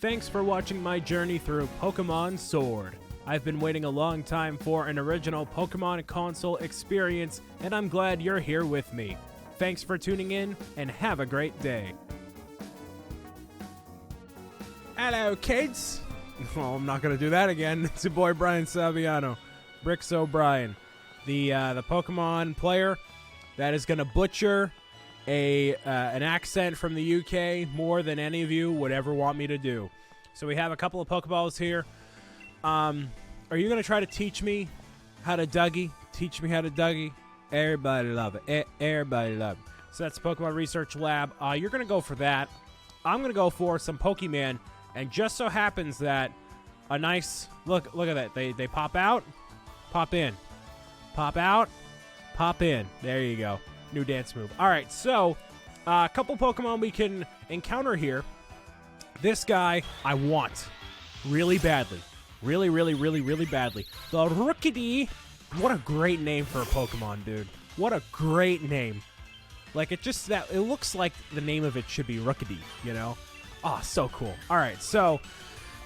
Thanks for watching my journey through Pokemon Sword. I've been waiting a long time for an original Pokemon console experience, and I'm glad you're here with me. Thanks for tuning in, and have a great day. Hello, kids! Well, I'm not going to do that again. It's your boy, Brian Saviano. Bricks O'Brien. The Pokemon player that is going to butcher an accent from the UK more than any of you would ever want me to do. So we have a couple of Pokeballs here. Are you going to try to teach me how to Dougie? Teach me how to Dougie? Everybody love it. Everybody love it. So that's Pokemon Research Lab. You're going to go for that. I'm going to go for some Pokemon. And just so happens that a nice... Look at that. They pop out, pop in. Pop out, pop in. There you go. New dance move. All right, so a couple Pokemon we can encounter here. This guy I want really badly. Really, really, really, really badly. The Rookidee. What a great name for a Pokemon, dude. What a great name. Like, it looks like the name of it should be Rookidee, you know? Oh, so cool. All right, so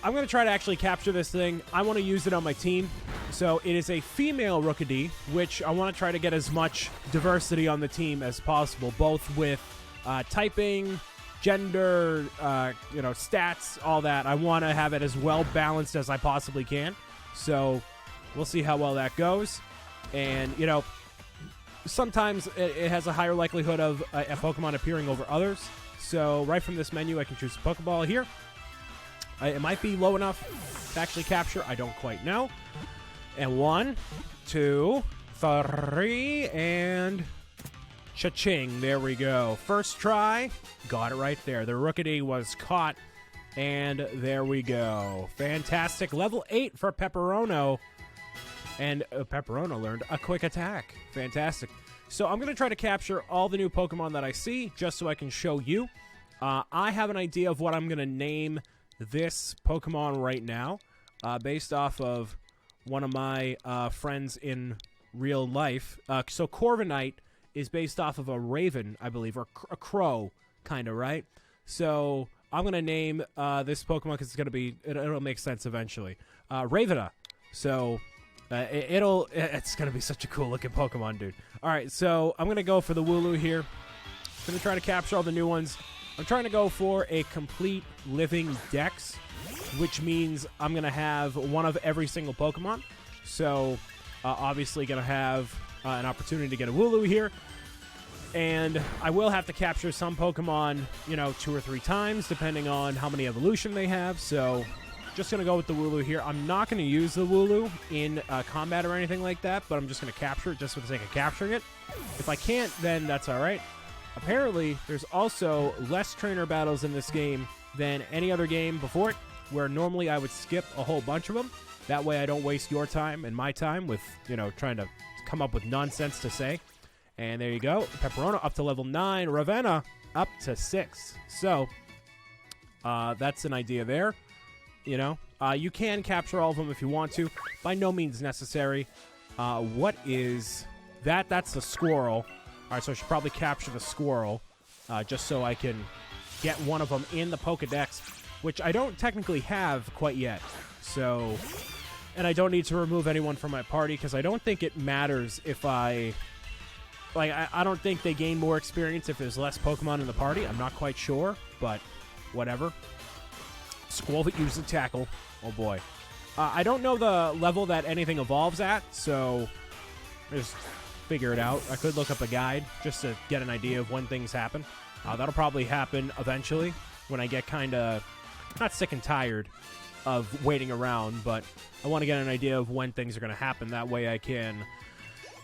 I'm going to try to actually capture this thing. I want to use it on my team. So it is a female Rookidee, which I want to try to get as much diversity on the team as possible, both with typing, gender, stats, all that. I want to have it as well balanced as I possibly can. So we'll see how well that goes. And, sometimes it has a higher likelihood of a Pokemon appearing over others. So right from this menu, I can choose a Pokeball here. It might be low enough to actually capture. I don't quite know. And 1, 2, 3, and cha-ching. There we go. First try. Got it right there. The Rookidee was caught. And there we go. Fantastic. Level 8 for Pepperono. And Pepperono learned a quick attack. Fantastic. So I'm going to try to capture all the new Pokemon that I see, just so I can show you. I have an idea of what I'm going to name this Pokemon right now, based off of one of my friends in real life. So Corviknight is based off of a raven, I believe, or a crow, kind of, right? So I'm going to name this Pokemon because it'll make sense eventually. Ravena. So it's going to be such a cool looking Pokemon, dude. All right, so I'm going to go for the Wooloo here. I'm going to try to capture all the new ones. I'm trying to go for a complete living dex, which means I'm going to have one of every single Pokemon. So obviously going to have an opportunity to get a Wooloo here. And I will have to capture some Pokemon, 2 or 3 times, depending on how many evolution they have. So just going to go with the Wooloo here. I'm not going to use the Wooloo in combat or anything like that, but I'm just going to capture it just for the sake of capturing it. If I can't, then that's all right. Apparently, there's also less trainer battles in this game than any other game before it, where normally I would skip a whole bunch of them. That way I don't waste your time and my time with, trying to come up with nonsense to say. And there you go. Pepperono up to level 9. Ravena up to 6. So, that's an idea there. You can capture all of them if you want to. By no means necessary. What is that? That's the squirrel. All right, so I should probably capture the squirrel just so I can get one of them in the Pokedex, which I don't technically have quite yet. So, and I don't need to remove anyone from my party because I don't think it matters if I don't think they gain more experience if there's less Pokemon in the party. I'm not quite sure, but whatever. Squirrel uses tackle. Oh, boy. I don't know the level that anything evolves at, so just figure it out. I could look up a guide just to get an idea of when things happen. That'll probably happen eventually when I get kind of not sick and tired of waiting around, but I want to get an idea of when things are going to happen. That way I can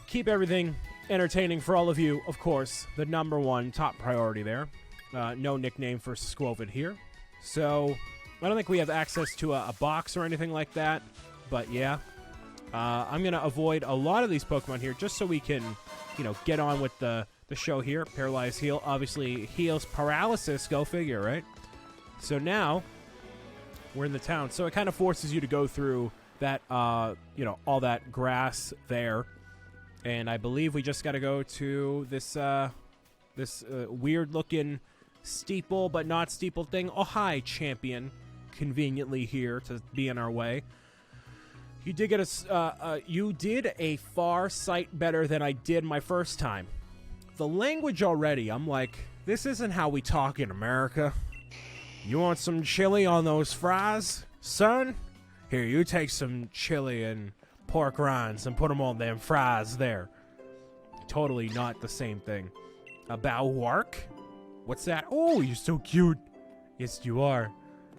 keep everything entertaining for all of you. Of course, the number one top priority there. No nickname for Squovid here. So I don't think we have access to a box or anything like that, but yeah. I'm going to avoid a lot of these Pokemon here just so we can, get on with the show here. Paralyzed Heal obviously heals paralysis. Go figure, right? So now we're in the town. So it kind of forces you to go through that, all that grass there. And I believe we just got to go to this weird-looking steeple, but not steeple thing. Oh, hi, champion. conveniently here to be in our way. You did get you did a far sight better than I did my first time. The language already, I'm like, this isn't how we talk in America. You want some chili on those fries, son? Here, you take some chili and pork rinds and put them on them fries there. Totally not the same thing. About work? What's that? Oh, you're so cute. Yes, you are.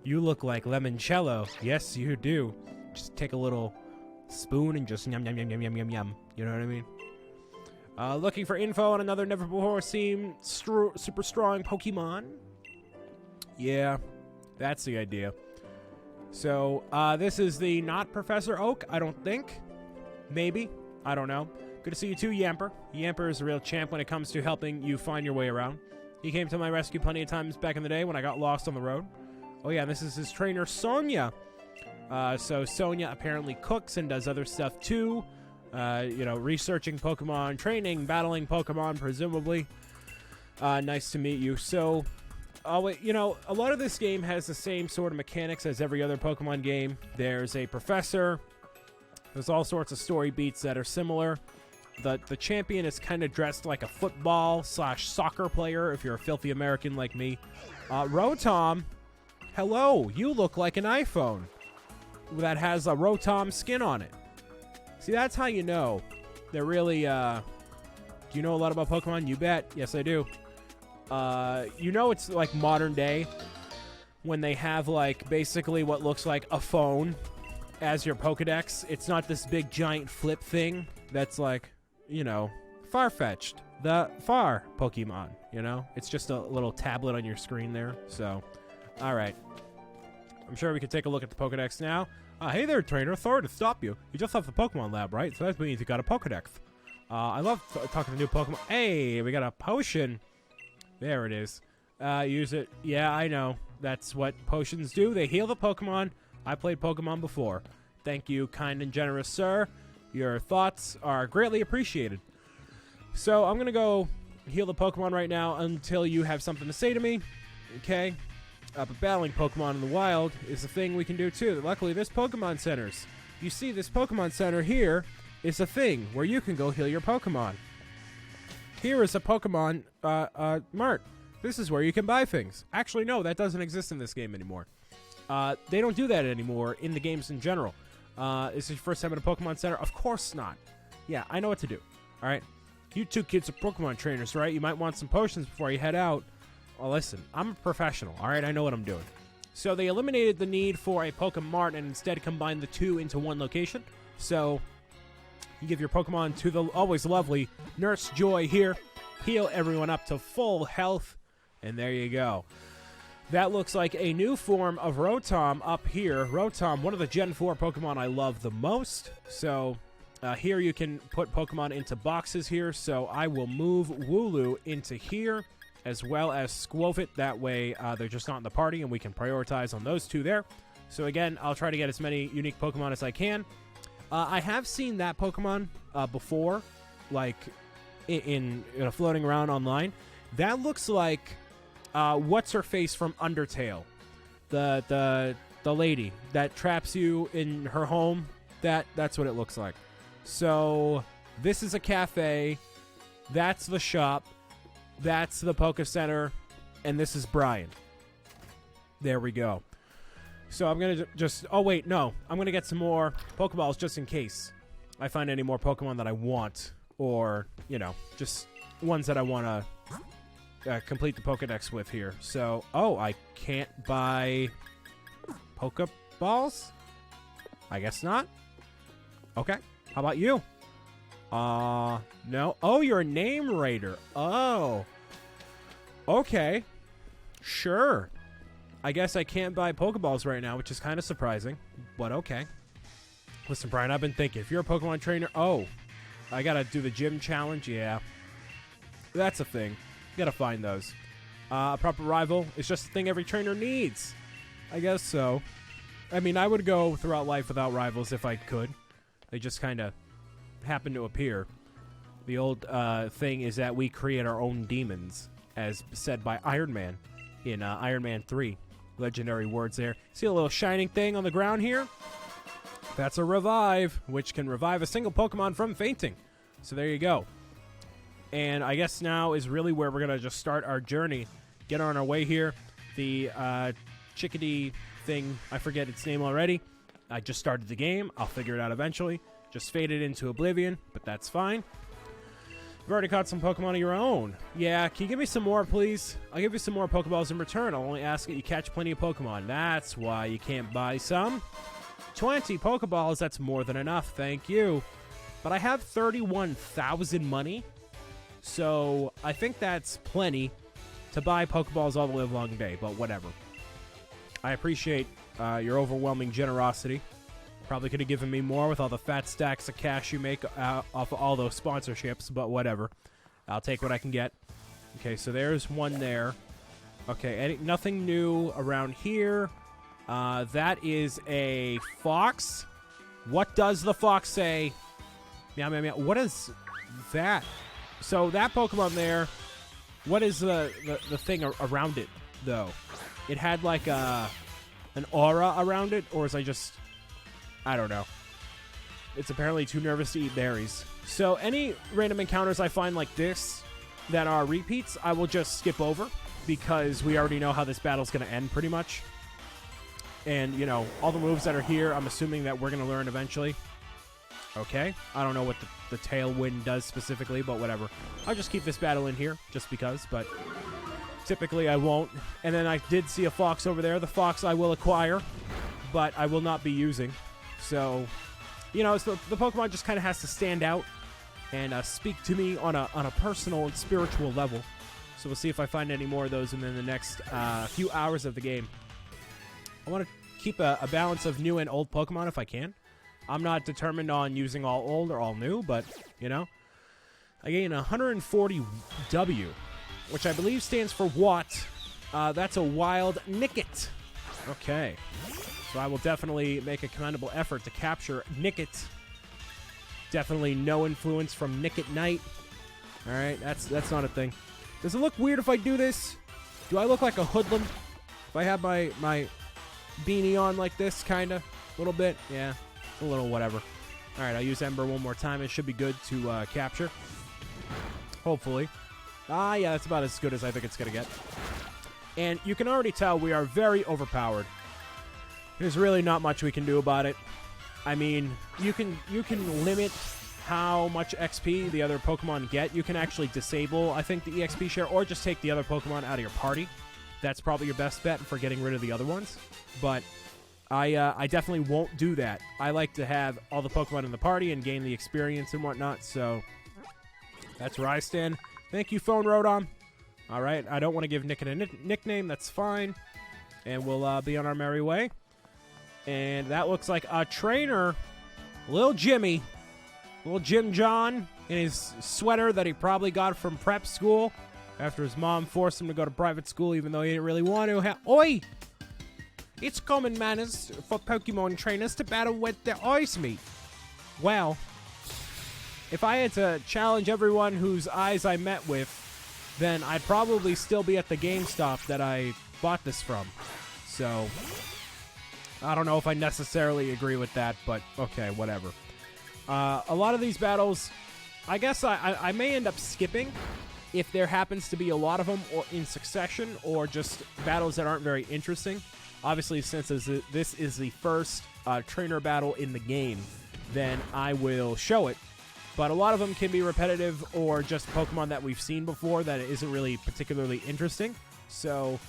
You look like limoncello. Yes, you do. Just take a little spoon and just yum, yum, yum, yum, yum, yum, yum. You know what I mean? Looking for info on another never-before-seen super strong Pokemon? Yeah, that's the idea. So, this is the not Professor Oak, I don't think. Maybe. I don't know. Good to see you too, Yamper. Yamper is a real champ when it comes to helping you find your way around. He came to my rescue plenty of times back in the day when I got lost on the road. Oh yeah, this is his trainer, Sonia. So Sonia apparently cooks and does other stuff too. You know, researching Pokemon, training, battling Pokemon, presumably. Nice to meet you. So, you know, a lot of this game has the same sort of mechanics as every other Pokemon game. There's a professor. There's all sorts of story beats that are similar. The champion is kind of dressed like a football/soccer player, if you're a filthy American like me. Rotom, hello, you look like an iPhone that has a Rotom skin on it. See, that's how you know they're really, do you know a lot about Pokemon? You bet. Yes, I do. You know it's like modern day when they have like basically what looks like a phone as your Pokedex. It's not this big giant flip thing that's like, you know, far-fetched. The far Pokemon, you know? It's just a little tablet on your screen there. So, all right. I'm sure we can take a look at the Pokedex now. Hey there, trainer. Sorry to stop you. You just left the Pokemon lab, right? So that means you got a Pokedex. I love talking to new Pokemon. Hey, we got a potion. There it is. Use it. Yeah, I know. That's what potions do. They heal the Pokemon. I played Pokemon before. Thank you, kind and generous sir. Your thoughts are greatly appreciated. So I'm going to go heal the Pokemon right now until you have something to say to me. Okay? But battling Pokemon in the wild is a thing we can do too. Luckily, there's Pokemon centers. You see, this Pokemon center here is a thing where you can go heal your Pokemon. Here is a Pokemon mart. This is where you can buy things. Actually, no, that doesn't exist in this game anymore. They don't do that anymore in the games in general. Is this your first time at a Pokemon Center? Of course not. Yeah, I know what to do. All right? You two kids are Pokemon trainers, right? You might want some potions before you head out. Well, listen, I'm a professional, all right? I know what I'm doing. So they eliminated the need for a Pokemart and instead combined the two into one location. So you give your Pokemon to the always lovely Nurse Joy here. Heal everyone up to full health. And there you go. That looks like a new form of Rotom up here. Rotom, one of the Gen 4 Pokemon I love the most. So here you can put Pokemon into boxes here. So I will move Wooloo into here as well as Squovit. That way they're just not in the party and we can prioritize on those two there. So again, I'll try to get as many unique Pokemon as I can. I have seen that Pokemon before, like in floating around online. That looks like what's her face from Undertale, the lady that traps you in her home. That's what it looks like. So this is a cafe. That's the shop. That's the Poke Center, and this is Brian. There we go. So I'm gonna just. Oh wait, no. I'm gonna get some more Pokeballs just in case I find any more Pokemon that I want, or you know, just ones that I want to complete the Pokedex with here. So, oh, I can't buy Pokeballs? I guess not. Okay. How about you? No. Oh, you're a name raider. Oh. Okay. Sure. I guess I can't buy Pokeballs right now, which is kind of surprising, but okay. Listen, Brian, I've been thinking, if you're a Pokemon trainer, oh, I gotta do the gym challenge? Yeah. That's a thing. Gotta find those. A proper rival is just a thing every trainer needs. I guess so. I mean, I would go throughout life without rivals if I could. They just kind of happen to appear. The old thing is that we create our own demons, as said by Iron Man in Iron Man 3. legendary words there. See a little shining thing on the ground here? That's a revive, which can revive a single Pokemon from fainting. So there you go. And I guess now is really where we're going to just start our journey. Get on our way here. The chickadee thing, I forget its name already. I just started the game. I'll figure it out eventually. Just faded into oblivion, but that's fine. You've already caught some Pokemon of your own. Yeah, can you give me some more, please? I'll give you some more Pokeballs in return. I'll only ask that you catch plenty of Pokemon. That's why you can't buy some. 20 Pokeballs, that's more than enough, thank you. But I have 31,000 money, so I think that's plenty to buy Pokeballs all the live long day, but whatever. I appreciate your overwhelming generosity. Probably could have given me more with all the fat stacks of cash you make off of all those sponsorships, but whatever. I'll take what I can get. Okay, so there's one there. Okay, nothing new around here. That is a fox. What does the fox say? Meow, meow, meow. What is that? So that Pokemon there, what is the thing around it, though? It had like an aura around it, or is I don't know. It's apparently too nervous to eat berries. So any random encounters I find like this that are repeats, I will just skip over because we already know how this battle's going to end pretty much. And, you know, all the moves that are here, I'm assuming that we're going to learn eventually. Okay. I don't know what the Tailwind does specifically, but whatever. I'll just keep this battle in here just because, but typically I won't. And then I did see a fox over there. The fox I will acquire, but I will not be using. So, you know, so the Pokemon just kind of has to stand out and speak to me on a personal and spiritual level. So we'll see if I find any more of those in the next few hours of the game. I want to keep a balance of new and old Pokemon if I can. I'm not determined on using all old or all new, but, you know. I gain 140 W, which I believe stands for what? That's a wild Nickit. Okay. So I will definitely make a commendable effort to capture Nickit. Definitely no influence from Nickit Knight. All right, that's not a thing. Does it look weird if I do this? Do I look like a hoodlum? If I have my beanie on like this, kind of? A little bit? Yeah, a little whatever. All right, I'll use Ember one more time. It should be good to capture. Hopefully. Yeah, that's about as good as I think it's going to get. And you can already tell we are very overpowered. There's really not much we can do about it. I mean, you can limit how much XP the other Pokemon get. You can actually disable, I think, the EXP share, or just take the other Pokemon out of your party. That's probably your best bet for getting rid of the other ones. But I definitely won't do that. I like to have all the Pokemon in the party and gain the experience and whatnot, so that's where I stand. Thank you, Phone Rotom. All right, I don't want to give Nick a nickname. That's fine. And we'll be on our merry way. And that looks like a trainer, Lil Jimmy, Lil Jim John, in his sweater that he probably got from prep school after his mom forced him to go to private school even though he didn't really want to. Oi! It's common manners for Pokemon trainers to battle with their eyes meet. Well, if I had to challenge everyone whose eyes I met with, then I'd probably still be at the GameStop that I bought this from. So I don't know if I necessarily agree with that, but okay, whatever. A lot of these battles, I guess I may end up skipping if there happens to be a lot of them or in succession or just battles that aren't very interesting. Obviously, since this is the first trainer battle in the game, then I will show it. But a lot of them can be repetitive or just Pokemon that we've seen before that isn't really particularly interesting. So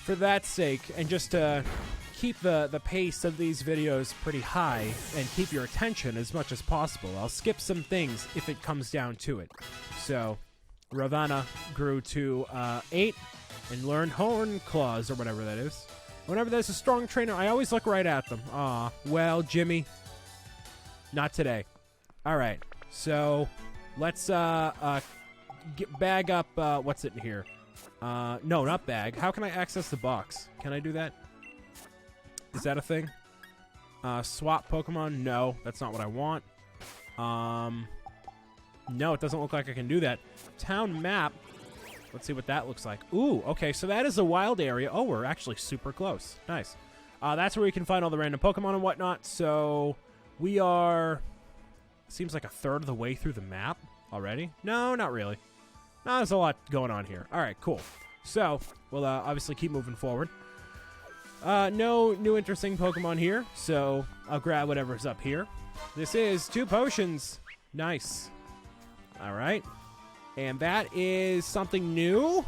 for that sake, and just to keep the pace of these videos pretty high and keep your attention as much as possible, I'll skip some things if it comes down to it. So Ravana grew to 8 and learned Horn Claws or whatever that is. Whenever there's a strong trainer, I always look right at them. Aw, well, Jimmy, not today. All right, so let's bag up, what's it in here? No, not bag. How can I access the box? Can I do that? Is that a thing? Swap Pokemon? No, that's not what I want. No, it doesn't look like I can do that. Town map. Let's see what that looks like. Ooh, okay, so that is a wild area. Oh, we're actually super close. Nice. That's where you can find all the random Pokemon and whatnot. So we are, seems like a third of the way through the map already. No, not really. No, there's a lot going on here. All right, cool. So we'll obviously keep moving forward. No new interesting Pokemon here, so I'll grab whatever's up here. This is 2 potions. Nice. All right. And that is something new?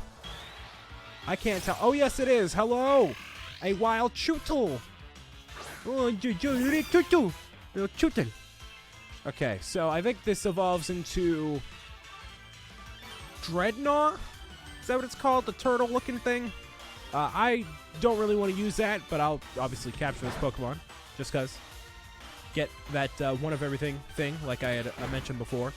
I can't tell. Oh, yes, it is. Hello. A wild Chootle. Oh, Chootle. Okay, so I think this evolves into Dreadnought? Is that what it's called? The turtle-looking thing? I don't really want to use that, but I'll obviously capture this Pokemon. Just because. Get that one of everything thing, like I had mentioned before.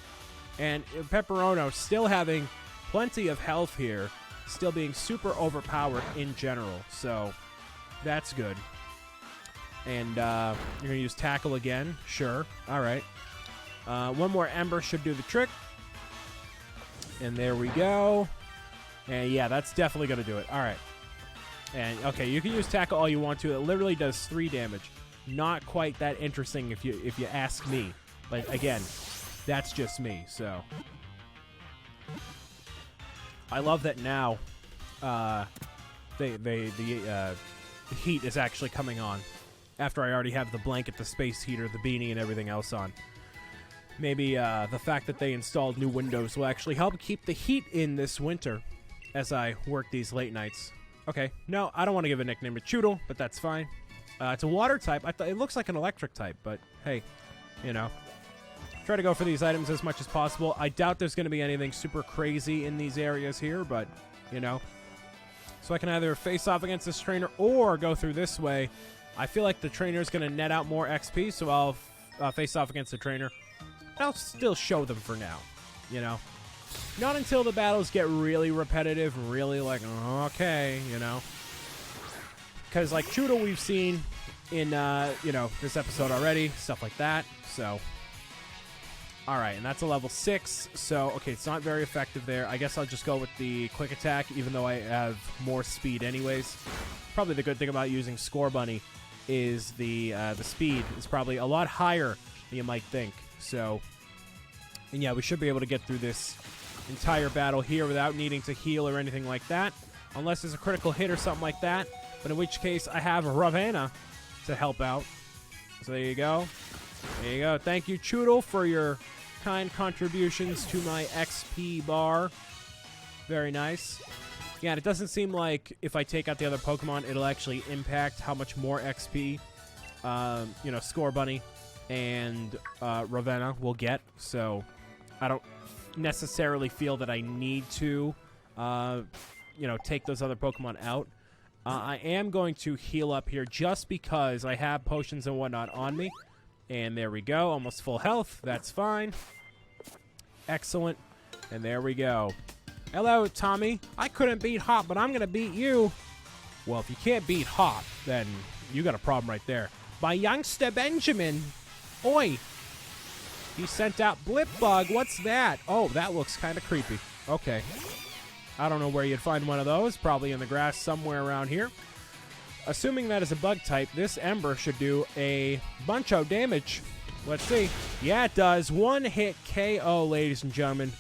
And Pepperono still having plenty of health here. Still being super overpowered in general. So, that's good. And you're going to use Tackle again. Sure. All right. One more Ember should do the trick. And there we go. And yeah, that's definitely going to do it. All right. And okay, you can use Tackle all you want to. It literally does 3 damage. Not quite that interesting if you ask me. But again, that's just me. So I love that now. The heat is actually coming on after I already have the blanket, the space heater, the beanie, and everything else on. Maybe the fact that they installed new windows will actually help keep the heat in this winter as I work these late nights. Okay, no, I don't want to give a nickname to Chootle, but that's fine. It's a water type. I thought it looks like an electric type, but hey, you know. Try to go for these items as much as possible. I doubt there's going to be anything super crazy in these areas here, but, you know. So I can either face off against this trainer or go through this way. I feel like the trainer is going to net out more XP, so I'll face off against the trainer. I'll still show them for now, you know. Not until the battles get really repetitive, really like, okay, you know. Because, like, Chootle we've seen in, you know, this episode already, stuff like that, so. All right, and that's a level 6, so, okay, it's not very effective there. I guess I'll just go with the quick attack, even though I have more speed anyways. Probably the good thing about using Score Bunny is the speed is probably a lot higher than you might think, so. And yeah, we should be able to get through this entire battle here without needing to heal or anything like that, unless there's a critical hit or something like that, but in which case I have Ravenna to help out. So there you go. There you go. Thank you, Chootle, for your kind contributions to my XP bar. Very nice. Yeah, and it doesn't seem like if I take out the other Pokemon, it'll actually impact how much more XP, you know, Score Bunny and Ravenna will get, so I don't necessarily feel that I need to, you know, take those other Pokemon out. I am going to heal up here just because I have potions and whatnot on me. And there we go, almost full health. That's fine. Excellent. And there we go. Hello, Tommy. I couldn't beat Hop, but I'm going to beat you. Well, if you can't beat Hop, then you got a problem right there. My youngster Benjamin. Oi. He sent out Blipbug. What's that? Oh, that looks kind of creepy. Okay. I don't know where you'd find one of those. Probably in the grass somewhere around here. Assuming that is a bug type, this Ember should do a bunch of damage. Let's see. Yeah, it does. One-hit KO, ladies and gentlemen.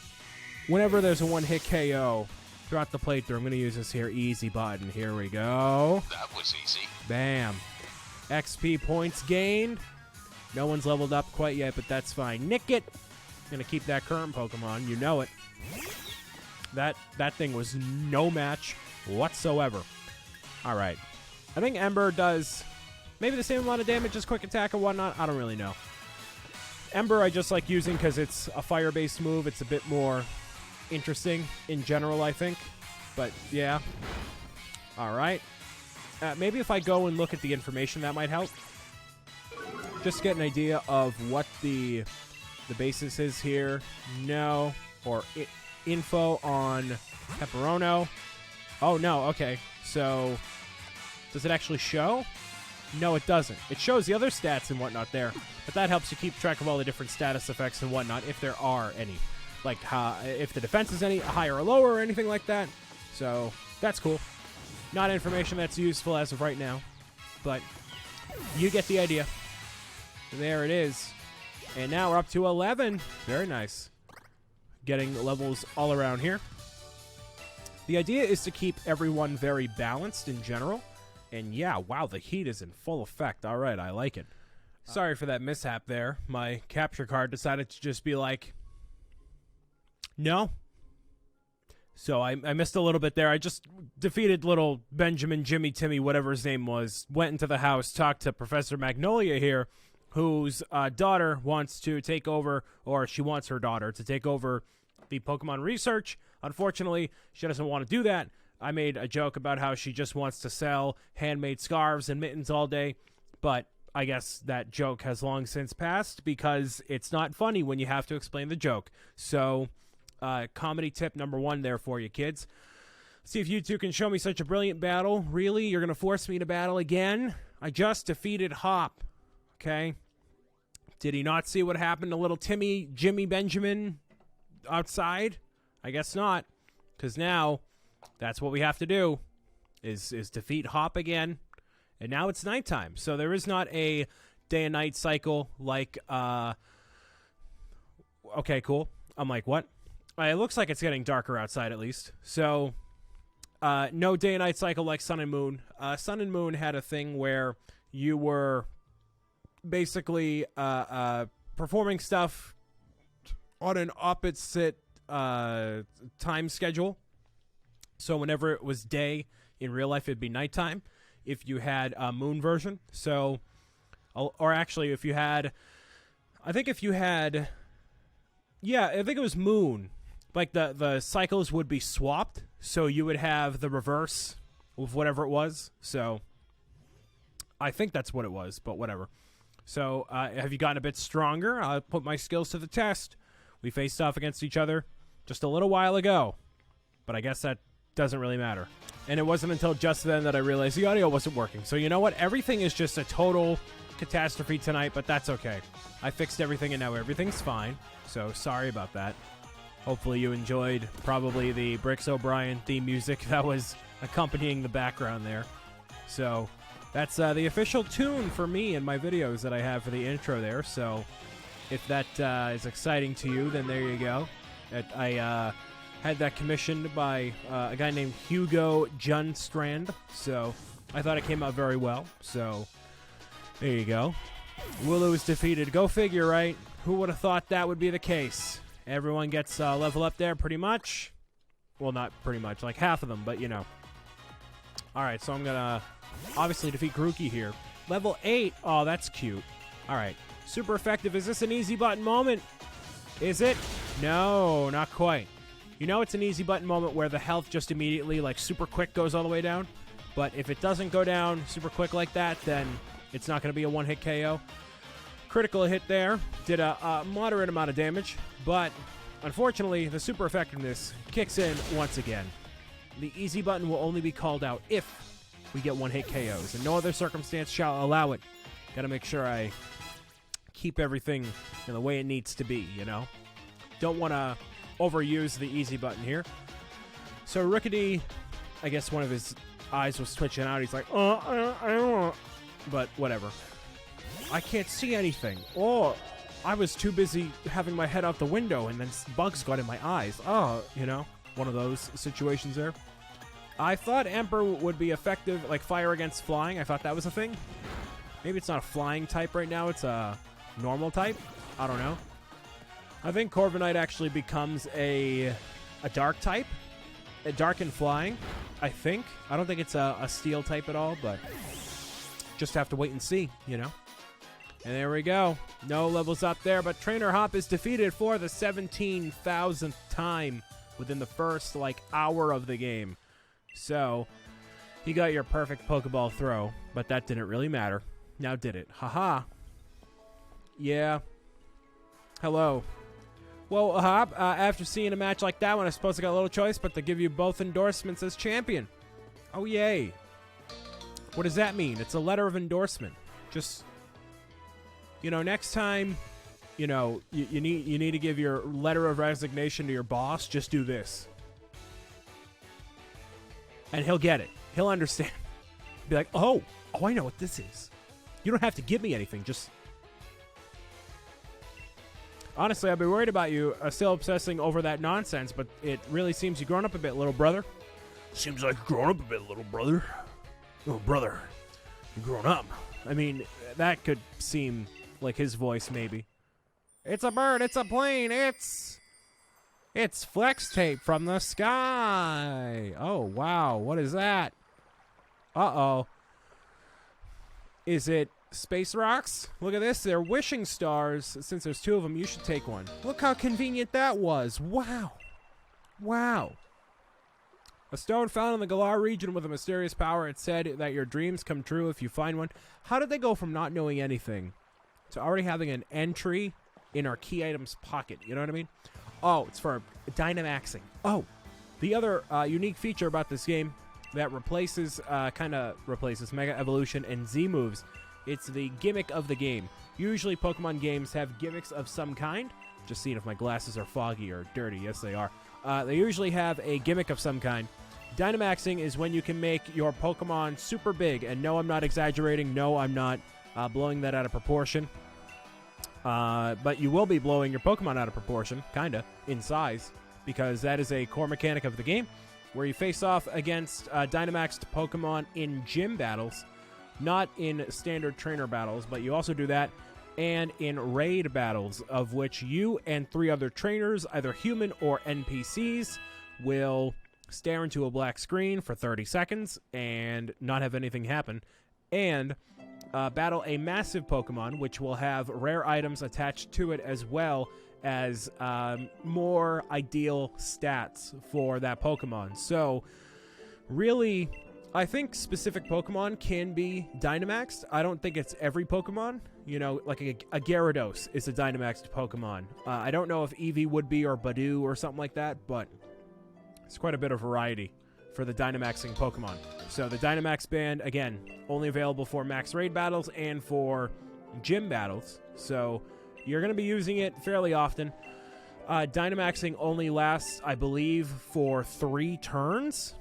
Whenever there's a one-hit KO throughout the playthrough, I'm going to use this here easy button. Here we go. That was easy. Bam. XP points gained. No one's leveled up quite yet, but that's fine. Nick it. Going to keep that current Pokemon. You know it. That thing was no match whatsoever. All right. I think Ember does maybe the same amount of damage as Quick Attack or whatnot. I don't really know. Ember I just like using because it's a fire-based move. It's a bit more interesting in general, I think. But, yeah. All right. Maybe if I go and look at the information, that might help. Just get an idea of what the basis is here. No. Or info on Pepperono. Oh, no. Okay. So, does it actually show? No, it doesn't. It shows the other stats and whatnot there. But that helps you keep track of all the different status effects and whatnot, if there are any. like if the defense is any higher or lower or anything like that. So that's cool. Not information that's useful as of right now, but you get the idea. There it is. And now we're up to 11. Very nice. Getting levels all around here. The idea is to keep everyone very balanced in general. And yeah, wow, the heat is in full effect. All right, I like it. Sorry for that mishap there. My capture card decided to just be like, no. So I missed a little bit there. I just defeated little Benjamin, Jimmy, Timmy, whatever his name was. Went into the house, talked to Professor Magnolia here, whose daughter wants to take over, or she wants her daughter to take over the Pokemon research. Unfortunately, she doesn't want to do that. I made a joke about how she just wants to sell handmade scarves and mittens all day, but I guess that joke has long since passed because it's not funny when you have to explain the joke. So, comedy tip number 1 there for you, kids. See if you two can show me such a brilliant battle. Really? You're going to force me to battle again? I just defeated Hop. Okay? Did he not see what happened to little Timmy, Jimmy, Benjamin outside? I guess not, because now that's what we have to do is defeat Hop again. And now it's nighttime, so there is not a day and night cycle like, okay, cool. I'm like, what? It looks like it's getting darker outside at least. So, no day and night cycle like Sun and Moon. Sun and Moon had a thing where you were basically performing stuff on an opposite time schedule. So whenever it was day in real life, it'd be nighttime if you had a moon version. So, or actually if you had, I think it was moon. Like the cycles would be swapped. So you would have the reverse of whatever it was. So I think that's what it was, but whatever. So have you gotten a bit stronger? I'll put my skills to the test. We faced off against each other just a little while ago, but I guess that doesn't really matter. And it wasn't until just then that I realized the audio wasn't working. So you know what? Everything is just a total catastrophe tonight, but that's okay. I fixed everything and now everything's fine. So sorry about that. Hopefully you enjoyed probably the Bricks O'Brien theme music that was accompanying the background there. So that's the official tune for me and my videos that I have for the intro there. So if that is exciting to you, then there you go. I had that commissioned by a guy named Hugo Junstrand, so I thought it came out very well. So there you go. Wooloo is defeated. Go figure, right? Who would have thought that would be the case? Everyone gets level up there pretty much. Well, not pretty much, like half of them, but you know. Alright, so I'm going to obviously defeat Grookey here. Level 8. Oh, that's cute. Alright. Super effective. Is this an easy button moment? Is it? No, not quite. You know it's an easy button moment where the health just immediately, like, super quick goes all the way down. But if it doesn't go down super quick like that, then it's not going to be a one-hit KO. Critical hit there. Did a moderate amount of damage. But, unfortunately, the super effectiveness kicks in once again. The easy button will only be called out if we get one-hit KOs. And no other circumstance shall allow it. Got to make sure I keep everything in the way it needs to be, you know? Don't want to overuse the easy button here. So Rookity, I guess one of his eyes was twitching out. He's like, I don't want. But whatever. I can't see anything. Oh, I was too busy having my head out the window and then bugs got in my eyes. Oh, you know, one of those situations there. I thought Emperor would be effective, like fire against flying. I thought that was a thing. Maybe it's not a flying type right now. It's a normal type. I don't know. I think Corviknight actually becomes a dark type. A dark and flying, I think. I don't think it's a steel type at all, but just have to wait and see, you know. And there we go. No levels up there, but Trainer Hop is defeated for the 17,000th time within the first, like, hour of the game. So, he got your perfect Pokeball throw, but that didn't really matter. Now did it? Haha. Yeah. Hello. Well, Hop, after seeing a match like that one, I suppose I got a little choice but to give you both endorsements as champion. Oh, yay. What does that mean? It's a letter of endorsement. Just, you know, next time you know, you need to give your letter of resignation to your boss, just do this. And he'll get it. He'll understand. Be like, oh, I know what this is. You don't have to give me anything. Just... Honestly, I've been worried about you still obsessing over that nonsense, but it really seems you've grown up a bit, little brother. Seems like you've grown up a bit, little brother. Little brother, you've grown up. I mean, that could seem like his voice, maybe. It's a bird, it's a plane, it's flex tape from the sky. Oh, wow, what is that? Uh-oh. Is it space rocks? Look at this, they're wishing stars. Since there's 2 of them, you should take one. Look how convenient that was. Wow. Wow. A stone found in the Galar region with a mysterious power. It said that your dreams come true if you find one. How did they go from not knowing anything to already having an entry in our key items pocket? You know what I mean? Oh, it's for Dynamaxing. Oh, the other unique feature about this game that kind of replaces Mega Evolution and Z moves. It's the gimmick of the game. Usually Pokemon games have gimmicks of some kind. Just seeing if my glasses are foggy or dirty. Yes, they are. They usually have a gimmick of some kind. Dynamaxing is when you can make your Pokemon super big. And no, I'm not exaggerating. No, I'm not blowing that out of proportion. But you will be blowing your Pokemon out of proportion, kinda, in size. Because that is a core mechanic of the game, where you face off against Dynamaxed Pokemon in gym battles. Not in standard trainer battles, but you also do that. And in raid battles, of which you and 3 other trainers, either human or NPCs, will stare into a black screen for 30 seconds and not have anything happen. And battle a massive Pokemon, which will have rare items attached to it, as well as more ideal stats for that Pokemon. So, really, I think specific Pokemon can be Dynamaxed. I don't think it's every Pokemon. You know, like a Gyarados is a Dynamaxed Pokemon. I don't know if Eevee would be, or Badoo, or something like that, but it's quite a bit of variety for the Dynamaxing Pokemon. So the Dynamax band, again, only available for max raid battles and for gym battles. So you're going to be using it fairly often. Dynamaxing only lasts, I believe, for 3 turns.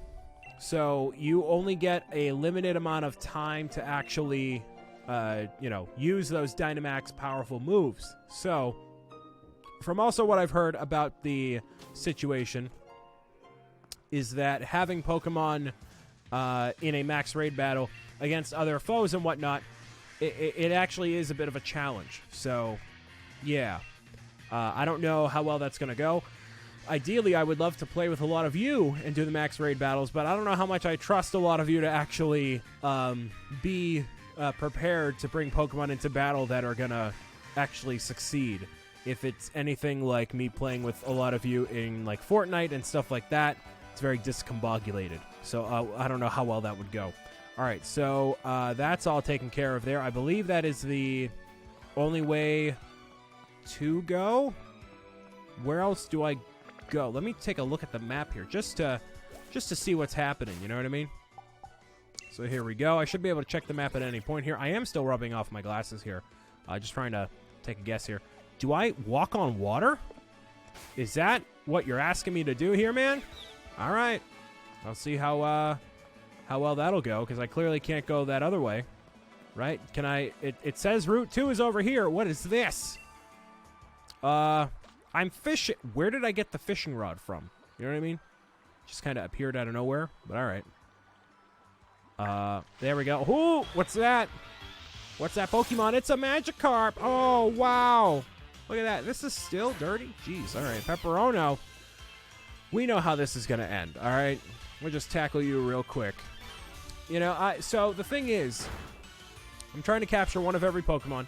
So you only get a limited amount of time to actually, use those Dynamax powerful moves. So, from also what I've heard about the situation, is that having Pokemon in a max raid battle against other foes and whatnot, it actually is a bit of a challenge. So, yeah. I don't know how well that's going to go. Ideally, I would love to play with a lot of you and do the max raid battles, but I don't know how much I trust a lot of you to actually be prepared to bring Pokemon into battle that are going to actually succeed. If it's anything like me playing with a lot of you in like Fortnite and stuff like that, it's very discombobulated. So I don't know how well that would go. All right, so that's all taken care of there. I believe that is the only way to go. Where else do I go? Let me take a look at the map here just to see what's happening, you know what I mean? So here we go. I should be able to check the map at any point here. I am still rubbing off my glasses here. Just trying to take a guess here. Do I walk on water? Is that what you're asking me to do here, man? All right. I'll see how well that'll go, because I clearly can't go that other way. Right? Can I... It says Route 2 is over here. What is this? I'm fishing. Where did I get the fishing rod from? You know what I mean? Just kind of appeared out of nowhere, but all right. There we go. Ooh, what's that? What's that Pokemon? It's a Magikarp. Oh, wow. Look at that. This is still dirty. Jeez. All right, Pepperono. We know how this is going to end, all right? We'll just tackle you real quick. You know, so the thing is, I'm trying to capture one of every Pokemon.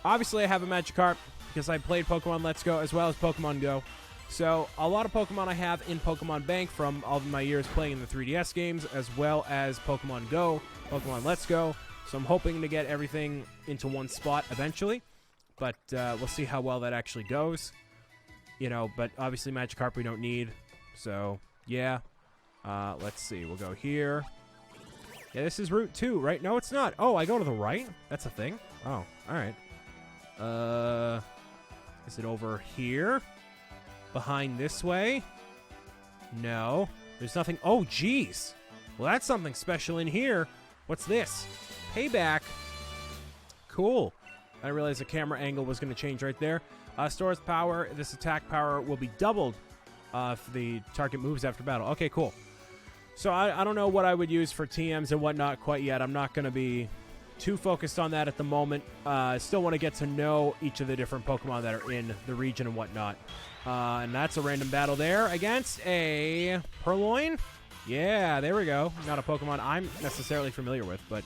Obviously, I have a Magikarp because I played Pokemon Let's Go as well as Pokemon Go. So, a lot of Pokemon I have in Pokemon Bank from all of my years playing in the 3DS games, as well as Pokemon Go, Pokemon Let's Go. So, I'm hoping to get everything into one spot eventually. But we'll see how well that actually goes. You know, but obviously Magikarp we don't need. So, yeah. Let's see. We'll go here. Yeah, this is Route 2, right? No, it's not. Oh, I go to the right? That's a thing? Oh, alright. Is it over here? Behind this way? No. There's nothing. Oh, jeez. Well, that's something special in here. What's this? Payback. Cool. I didn't realize the camera angle was going to change right there. Stores power. This attack power will be doubled if the target moves after battle. Okay, cool. So I don't know what I would use for TMs and whatnot quite yet. I'm not going to be too focused on that at the moment. I still want to get to know each of the different Pokemon that are in the region and whatnot. And that's a random battle there against a Purloin. Yeah, there we go. Not a Pokemon I'm necessarily familiar with, but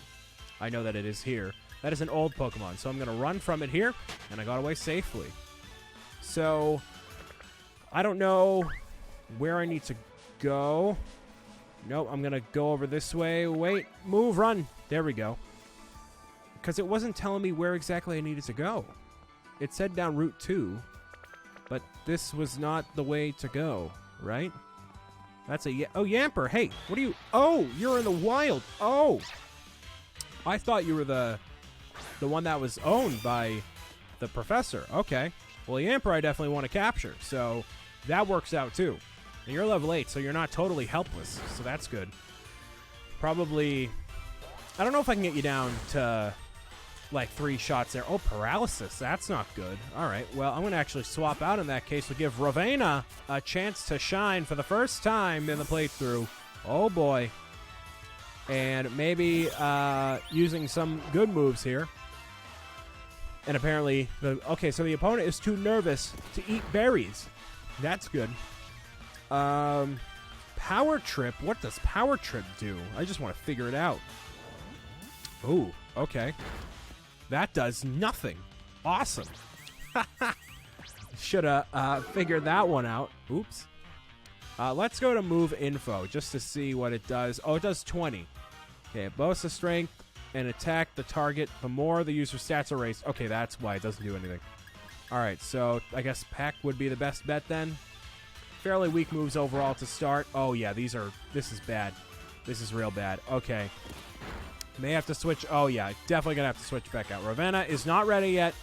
I know that it is here. That is an old Pokemon, so I'm going to run from it here, and I got away safely. So, I don't know where I need to go. Nope, I'm going to go over this way. Wait, move, run. There we go. Because it wasn't telling me where exactly I needed to go. It said down Route 2, but this was not the way to go, right? That's a... Oh, Yamper, hey, what are you... Oh, you're in the wild. Oh, I thought you were the one that was owned by the professor. Okay. Well, Yamper I definitely want to capture, so that works out too. And you're level 8, so you're not totally helpless, so that's good. Probably... I don't know if I can get you down to, like, 3 shots there. Oh, paralysis. That's not good. All right. Well, I'm going to actually swap out in that case. We'll give Ravenna a chance to shine for the first time in the playthrough. Oh, boy. And maybe using some good moves here. And apparently, okay, so the opponent is too nervous to eat berries. That's good. Power Trip. What does Power Trip do? I just want to figure it out. Ooh, okay. That does nothing. Awesome. Should have figured that one out. Oops. Let's go to Move Info just to see what it does. Oh, it does 20. Okay, it boasts the strength and attack the target. The more the user's stats are raised. Okay, that's why it doesn't do anything. Alright, so I guess Peck would be the best bet then. Fairly weak moves overall to start. Oh, yeah, this is bad. This is real bad. Okay. May have to switch. Oh, yeah, definitely going to have to switch back out. Ravenna is not ready yet.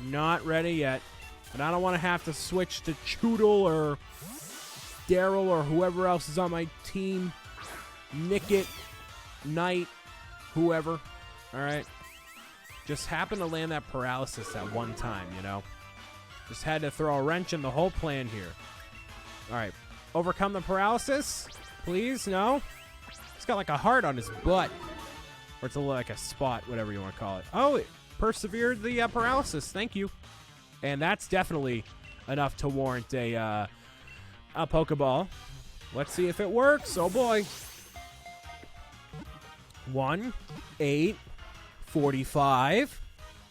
Not ready yet. And I don't want to have to switch to Choodle or Daryl or whoever else is on my team. Nickit, Knight, whoever. All right. Just happened to land that paralysis at one time, you know. Just had to throw a wrench in the whole plan here. All right. Overcome the paralysis. Please, no. He's got like a heart on his butt. Or it's like a spot, whatever you want to call it. Oh, it persevered the paralysis. Thank you. And that's definitely enough to warrant a Pokeball. Let's see if it works. Oh, boy. 1, 8, 45,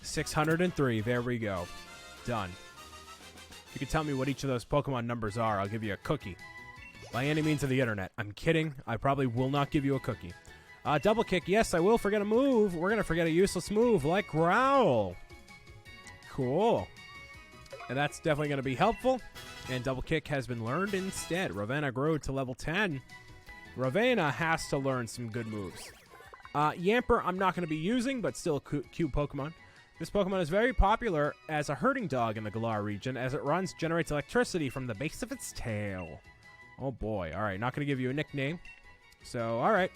603. There we go. Done. If you can tell me what each of those Pokemon numbers are, I'll give you a cookie. By any means of the internet. I'm kidding. I probably will not give you a cookie. Double kick. Yes, I will forget a move. We're going to forget a useless move like Growl. Cool. And that's definitely going to be helpful. And double kick has been learned instead. Ravenna grew to level 10. Ravenna has to learn some good moves. Yamper I'm not going to be using, but still a cute Pokemon. This Pokemon is very popular as a herding dog in the Galar region. As it runs, generates electricity from the base of its tail. Oh boy. Alright, not going to give you a nickname. So, alright.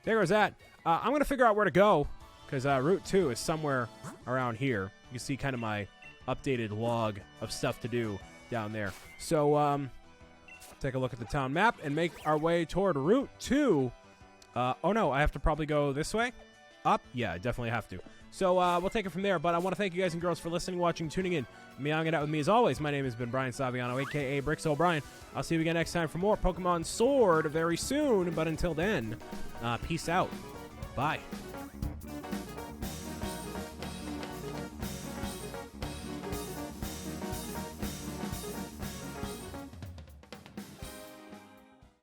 There goes that. I'm going to figure out where to go, because Route 2 is somewhere around here. You can see kind of my updated log of stuff to do down there. So, take a look at the town map and make our way toward Route 2. Oh no, I have to probably go this way? Up? Yeah, I definitely have to. So, we'll take it from there, but I want to thank you guys and girls for listening, watching, tuning in, meowing out with me as always. My name has been Brian Saviano, a.k.a. Bricks O'Brien. I'll see you again next time for more Pokemon Sword very soon, but until then, peace out. Bye.